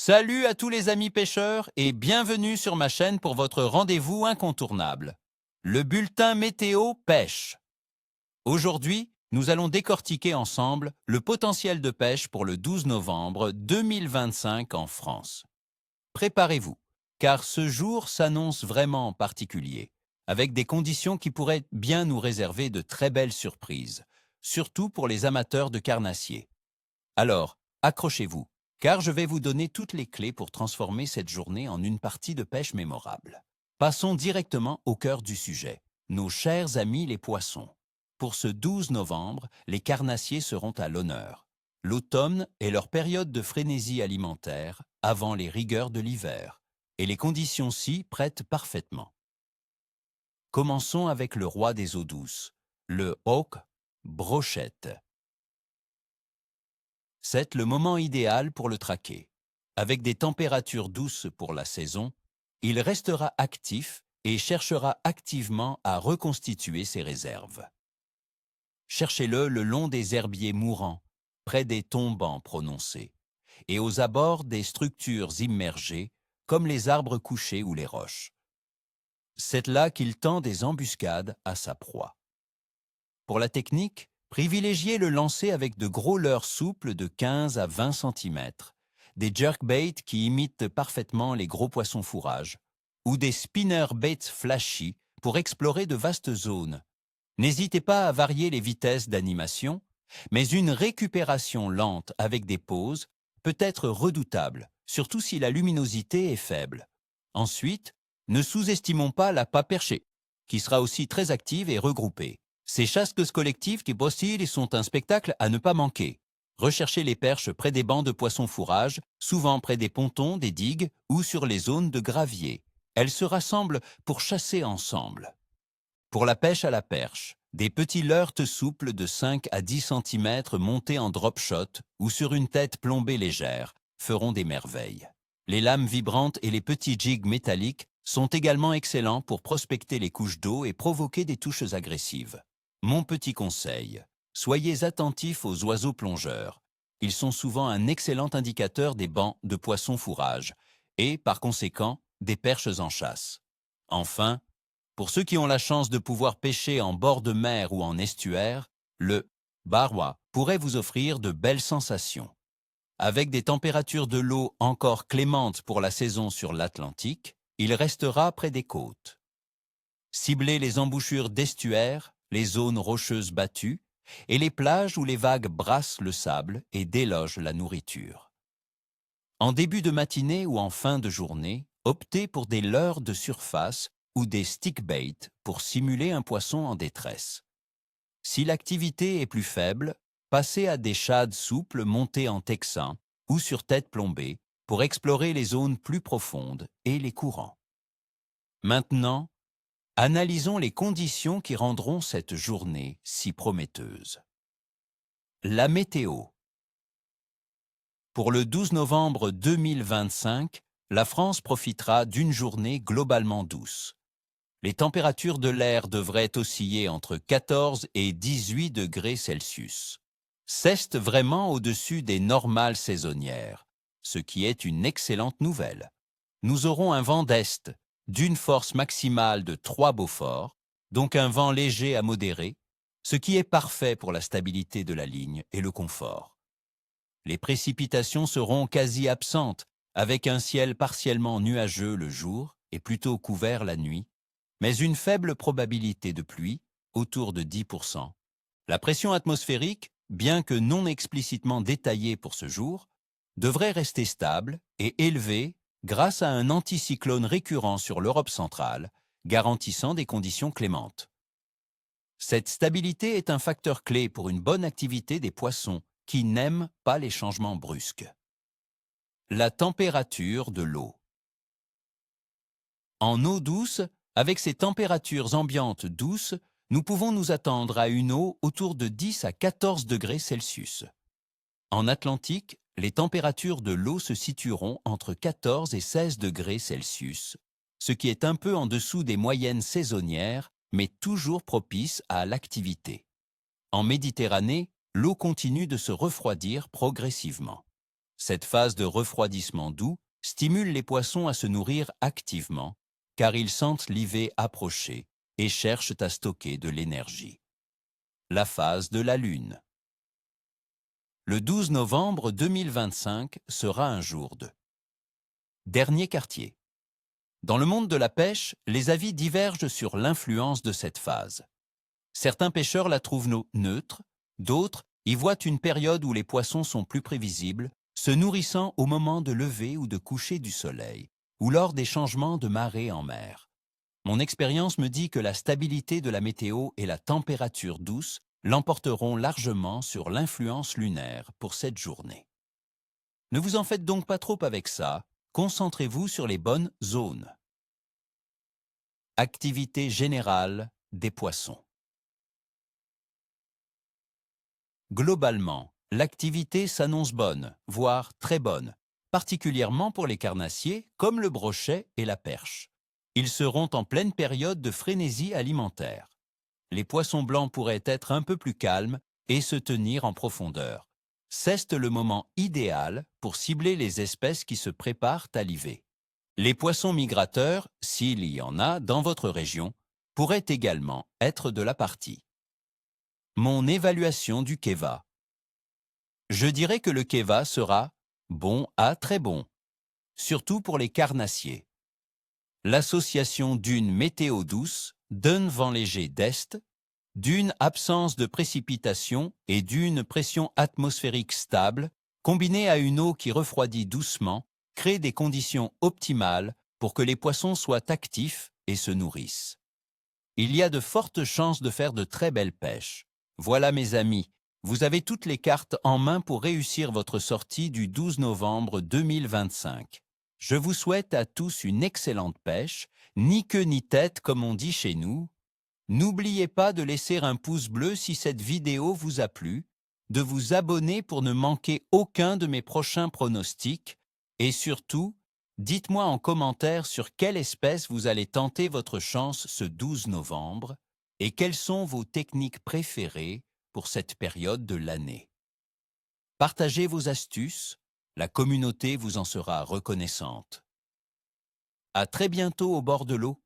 Salut à tous les amis pêcheurs et bienvenue sur ma chaîne pour votre rendez-vous incontournable. Le bulletin météo pêche. Aujourd'hui, nous allons décortiquer ensemble le potentiel de pêche pour le 12 novembre 2025 en France. Préparez-vous, car ce jour s'annonce vraiment particulier, avec des conditions qui pourraient bien nous réserver de très belles surprises, surtout pour les amateurs de carnassiers. Alors, accrochez-vous, car je vais vous donner toutes les clés pour transformer cette journée en une partie de pêche mémorable. Passons directement au cœur du sujet, nos chers amis les poissons. Pour ce 12 novembre, les carnassiers seront à l'honneur. L'automne est leur période de frénésie alimentaire avant les rigueurs de l'hiver, et les conditions s'y prêtent parfaitement. Commençons avec le roi des eaux douces, le hawk brochette. C'est le moment idéal pour le traquer. Avec des températures douces pour la saison, il restera actif et cherchera activement à reconstituer ses réserves. Cherchez-le le long des herbiers mourants, près des tombants prononcés, et aux abords des structures immergées, comme les arbres couchés ou les roches. C'est là qu'il tend des embuscades à sa proie. Pour la technique, privilégiez le lancer avec de gros leurres souples de 15 à 20 cm, des jerkbaits qui imitent parfaitement les gros poissons fourrage, ou des spinnerbaits flashy pour explorer de vastes zones. N'hésitez pas à varier les vitesses d'animation, mais une récupération lente avec des pauses peut être redoutable, surtout si la luminosité est faible. Ensuite, ne sous-estimons pas la pas perchée, qui sera aussi très active et regroupée. Ces chasses collectives qui postillent sont un spectacle à ne pas manquer. Recherchez les perches près des bancs de poissons fourrage, souvent près des pontons, des digues ou sur les zones de gravier. Elles se rassemblent pour chasser ensemble. Pour la pêche à la perche, des petits leurres souples de 5 à 10 cm montés en drop shot ou sur une tête plombée légère feront des merveilles. Les lames vibrantes et les petits jigs métalliques sont également excellents pour prospecter les couches d'eau et provoquer des touches agressives. Mon petit conseil, soyez attentifs aux oiseaux plongeurs. Ils sont souvent un excellent indicateur des bancs de poissons fourrage et, par conséquent, des perches en chasse. Enfin, pour ceux qui ont la chance de pouvoir pêcher en bord de mer ou en estuaire, le barwa pourrait vous offrir de belles sensations. Avec des températures de l'eau encore clémentes pour la saison sur l'Atlantique, il restera près des côtes. Ciblez les embouchures d'estuaires, les zones rocheuses battues et les plages où les vagues brassent le sable et délogent la nourriture. En début de matinée ou en fin de journée, optez pour des leurres de surface ou des stickbaits pour simuler un poisson en détresse. Si l'activité est plus faible, passez à des shades souples montés en texan ou sur tête plombée pour explorer les zones plus profondes et les courants. Maintenant, analysons les conditions qui rendront cette journée si prometteuse. La météo. Pour le 12 novembre 2025, la France profitera d'une journée globalement douce. Les températures de l'air devraient osciller entre 14 et 18 degrés Celsius. C'est vraiment au-dessus des normales saisonnières, ce qui est une excellente nouvelle. Nous aurons un vent d'est d'une force maximale de 3 Beaufort, donc un vent léger à modéré, ce qui est parfait pour la stabilité de la ligne et le confort. Les précipitations seront quasi absentes, avec un ciel partiellement nuageux le jour et plutôt couvert la nuit, mais une faible probabilité de pluie, autour de 10%. La pression atmosphérique, bien que non explicitement détaillée pour ce jour, devrait rester stable et élevée grâce à un anticyclone récurrent sur l'Europe centrale, garantissant des conditions clémentes. Cette stabilité est un facteur clé pour une bonne activité des poissons qui n'aiment pas les changements brusques. La température de l'eau. En eau douce, avec ces températures ambiantes douces, nous pouvons nous attendre à une eau autour de 10 à 14 degrés Celsius. En Atlantique, les températures de l'eau se situeront entre 14 et 16 degrés Celsius, ce qui est un peu en dessous des moyennes saisonnières, mais toujours propice à l'activité. En Méditerranée, l'eau continue de se refroidir progressivement. Cette phase de refroidissement doux stimule les poissons à se nourrir activement, car ils sentent l'IV approcher et cherchent à stocker de l'énergie. La phase de la Lune. Le 12 novembre 2025 sera un jour de dernier quartier. Dans le monde de la pêche, les avis divergent sur l'influence de cette phase. Certains pêcheurs la trouvent neutre, d'autres y voient une période où les poissons sont plus prévisibles, se nourrissant au moment de lever ou de coucher du soleil, ou lors des changements de marée en mer. Mon expérience me dit que la stabilité de la météo et la température douce l'emporteront largement sur l'influence lunaire pour cette journée. Ne vous en faites donc pas trop avec ça, concentrez-vous sur les bonnes zones. Activité générale des poissons. Globalement, l'activité s'annonce bonne, voire très bonne, particulièrement pour les carnassiers comme le brochet et la perche. Ils seront en pleine période de frénésie alimentaire. Les poissons blancs pourraient être un peu plus calmes et se tenir en profondeur. C'est le moment idéal pour cibler les espèces qui se préparent à l'IV. Les poissons migrateurs, s'il y en a dans votre région, pourraient également être de la partie. Mon évaluation du KEVA. Je dirais que le KEVA sera bon à très bon, surtout pour les carnassiers. L'association d'une météo douce, d'un vent léger d'est, d'une absence de précipitation et d'une pression atmosphérique stable, combinée à une eau qui refroidit doucement, crée des conditions optimales pour que les poissons soient actifs et se nourrissent. Il y a de fortes chances de faire de très belles pêches. Voilà mes amis, vous avez toutes les cartes en main pour réussir votre sortie du 12 novembre 2025. Je vous souhaite à tous une excellente pêche, ni queue ni tête comme on dit chez nous. N'oubliez pas de laisser un pouce bleu si cette vidéo vous a plu, de vous abonner pour ne manquer aucun de mes prochains pronostics et surtout, dites-moi en commentaire sur quelle espèce vous allez tenter votre chance ce 12 novembre et quelles sont vos techniques préférées pour cette période de l'année. Partagez vos astuces, la communauté vous en sera reconnaissante. À très bientôt au bord de l'eau.